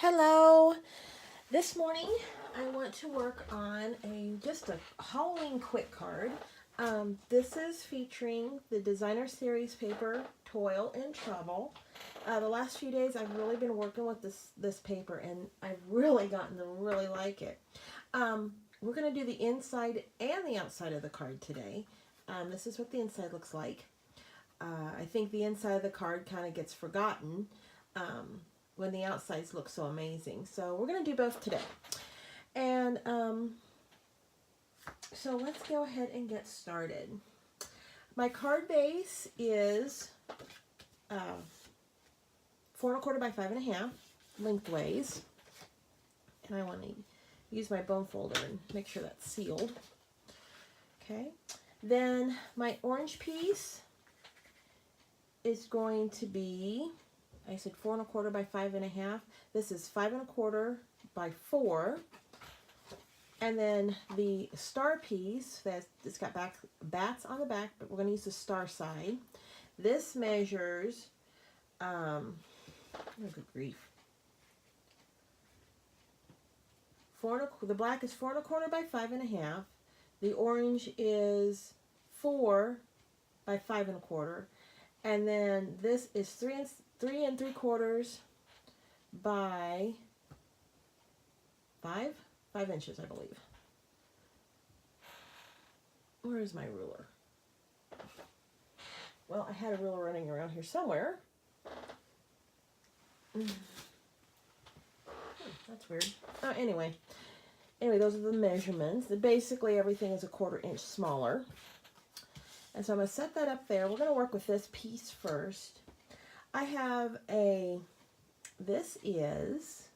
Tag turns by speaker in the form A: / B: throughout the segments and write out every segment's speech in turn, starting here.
A: Hello. This morning I want to work on just a Halloween quick card. This is featuring the Designer Series paper, Toil and Trouble. The last few days I've really been working with this paper and I've really gotten to really like it. We're going to do the inside and the outside of the card today. This is what the inside looks like. I think the inside of the card kind of gets forgotten when the outsides look so amazing. So we're going to do both today. And so let's go ahead and get started. My card base is 4 1/4 by 5 1/2 lengthways. And I want to use my bone folder and make sure that's sealed. Okay. Then my orange piece is going to be, I said 4 1/4 by 5 1/2. This is 5 1/4 by 4. And then the star piece, it's got bats on the back, but we're going to use the star side. This measures, oh good grief. The black is 4 1/4 by 5 1/2. The orange is 4 by 5 1/4. And then this is 3 3/4 by 5 inches, I believe. Where is my ruler? Well, I had a ruler running around here somewhere. That's weird. Anyway, those are the measurements. Basically, everything is a 1/4 inch smaller. And so I'm going to set that up there. We're going to work with this piece first. I have this is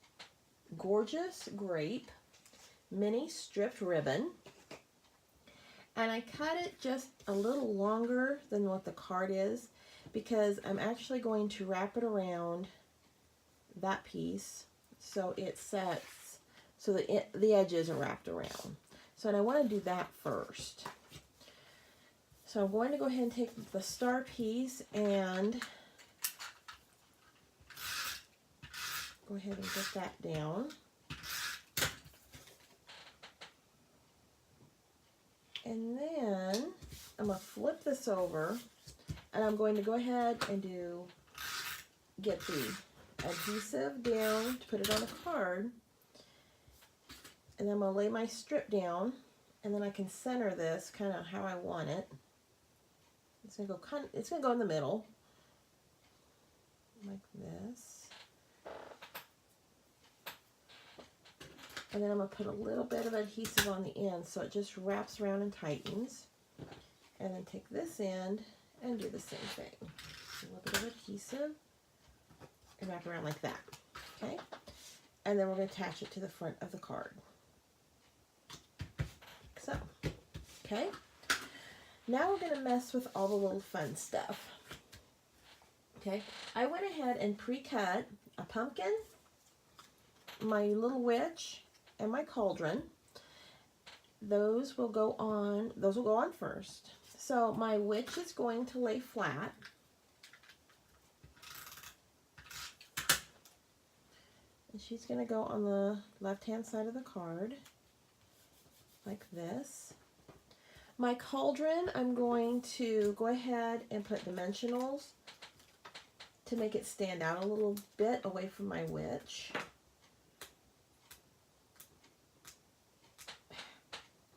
A: Gorgeous Grape mini stripped ribbon. And I cut it just a little longer than what the card is because I'm actually going to wrap it around that piece so it sets, so the edges are wrapped around. So I want to do that first. So I'm going to go ahead and take the star piece and go ahead and get that down. And then I'm going to flip this over and I'm going to go ahead and get the adhesive down to put it on a card. And then I'm going to lay my strip down and then I can center this kind of how I want it. It's going to go in the middle like this. And then I'm going to put a little bit of adhesive on the end so it just wraps around and tightens. And then take this end and do the same thing. A little bit of adhesive and wrap around like that. Okay? And then we're going to attach it to the front of the card. So, okay? Now we're going to mess with all the little fun stuff. Okay? I went ahead and pre-cut a pumpkin, my little witch, and my cauldron. Those will go on first. So my witch is going to lay flat. And she's going to go on the left-hand side of the card like this. My cauldron, I'm going to go ahead and put dimensionals to make it stand out a little bit away from my witch.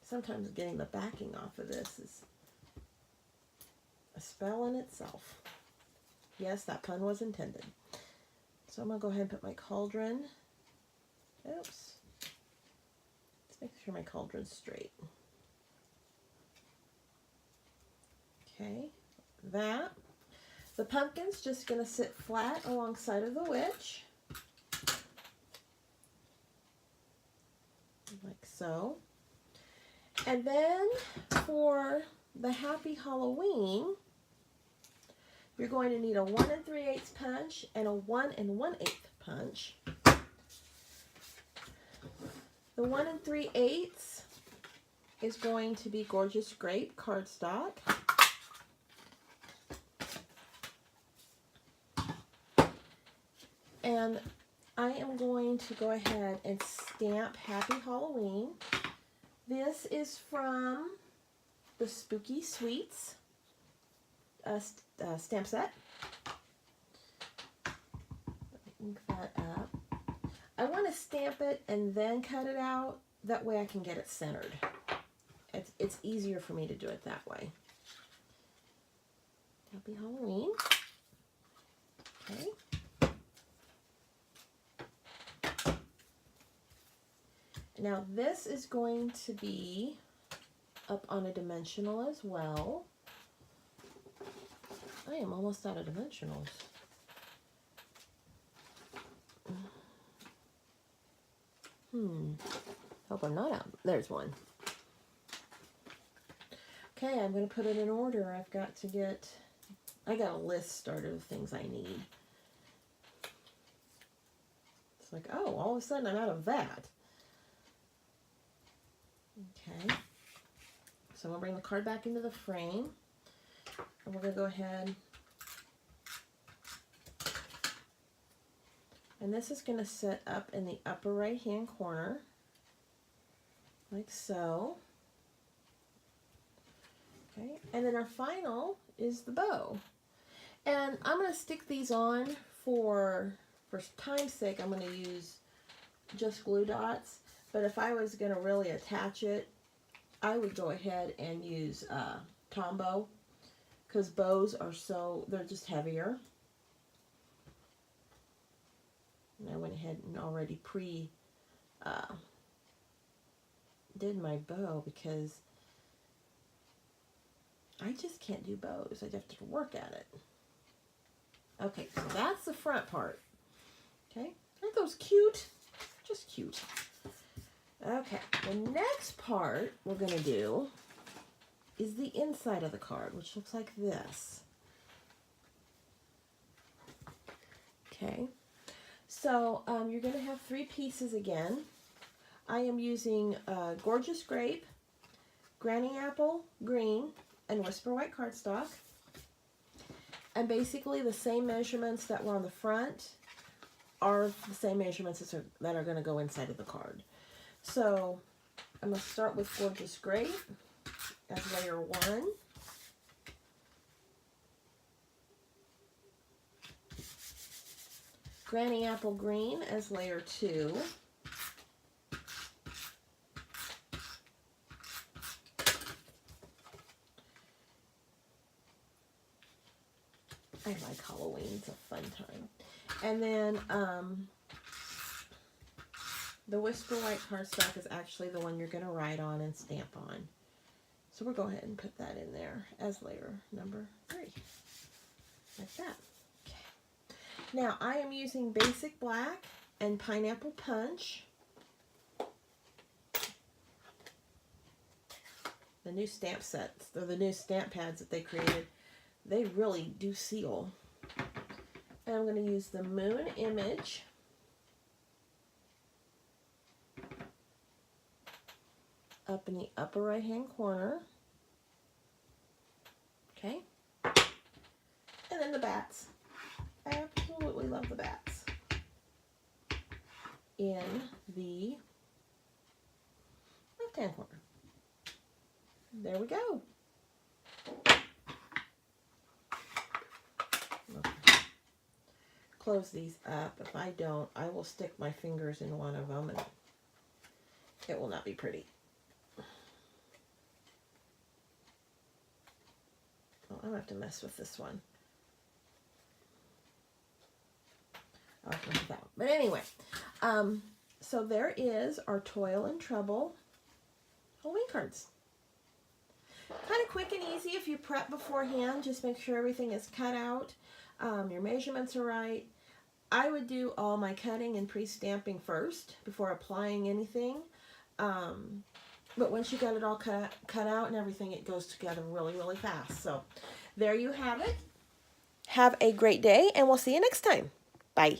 A: Sometimes getting the backing off of this is a spell in itself. Yes, that pun was intended. So I'm going to go ahead and put my cauldron. Oops. Let's make sure my cauldron's straight. Okay, that. The pumpkin's just going to sit flat alongside of the witch. Like so. And then for the Happy Halloween, you're going to need a 1 3/8 punch and a 1 1/8 punch. The 1 3/8 is going to be Gorgeous Grape cardstock. And I am going to go ahead and stamp Happy Halloween. This is from the Spooky Sweets stamp set. Ink that up. I want to stamp it and then cut it out. That way I can get it centered. It's easier for me to do it that way. Happy Halloween. Okay. Now this is going to be up on a dimensional as well. I am almost out of dimensionals. Hope I'm not out. There's one. Okay, I'm going to put it in order. I got a list started of things I need. It's like, oh, all of a sudden I'm out of that. Okay. So I'm going to bring the card back into the frame. And we're going to go ahead. And this is going to sit up in the upper right hand corner. Like so. Okay. And then our final is the bow. And I'm going to stick these on for time's sake. I'm going to use just glue dots. But if I was going to really attach it, I would go ahead and use Tombow. Because bows are they're just heavier. And I went ahead and already did my bow because I just can't do bows. I have to work at it. Okay, so that's the front part. Okay, aren't those cute? Just cute. Okay, the next part we're going to do is the inside of the card, which looks like this. Okay, so you're going to have 3 pieces again. I am using Gorgeous Grape, Granny Apple Green, and Whisper White cardstock. And basically the same measurements that were on the front are the same measurements that are going to go inside of the card. So I'm going to start with Gorgeous Grape as layer 1. Granny Apple Green as layer 2. I like Halloween. It's a fun time. And then the Whisper White cardstock is actually the one you're going to write on and stamp on. So we'll go ahead and put that in there as layer number 3. Like that. Okay. Now I am using Basic Black and Pineapple Punch. The new stamp sets, or the new stamp pads that they created, they really do seal. And I'm going to use the Moon Image. Up in the upper right hand corner. Okay. And then the bats. I absolutely love the bats. In the left hand corner. There we go. Okay. Close these up. If I don't, I will stick my fingers in one of them and it will not be pretty. Oh, I don't have to mess with this one. I'll have to mess with that one. But anyway, so there is our Toil and Trouble Halloween cards. Kind of quick and easy if you prep beforehand. Just make sure everything is cut out. Your measurements are right. I would do all my cutting and pre-stamping first before applying anything. But once you got it all cut out and everything, it goes together really, really fast. So there you have it. Have a great day, and we'll see you next time. Bye.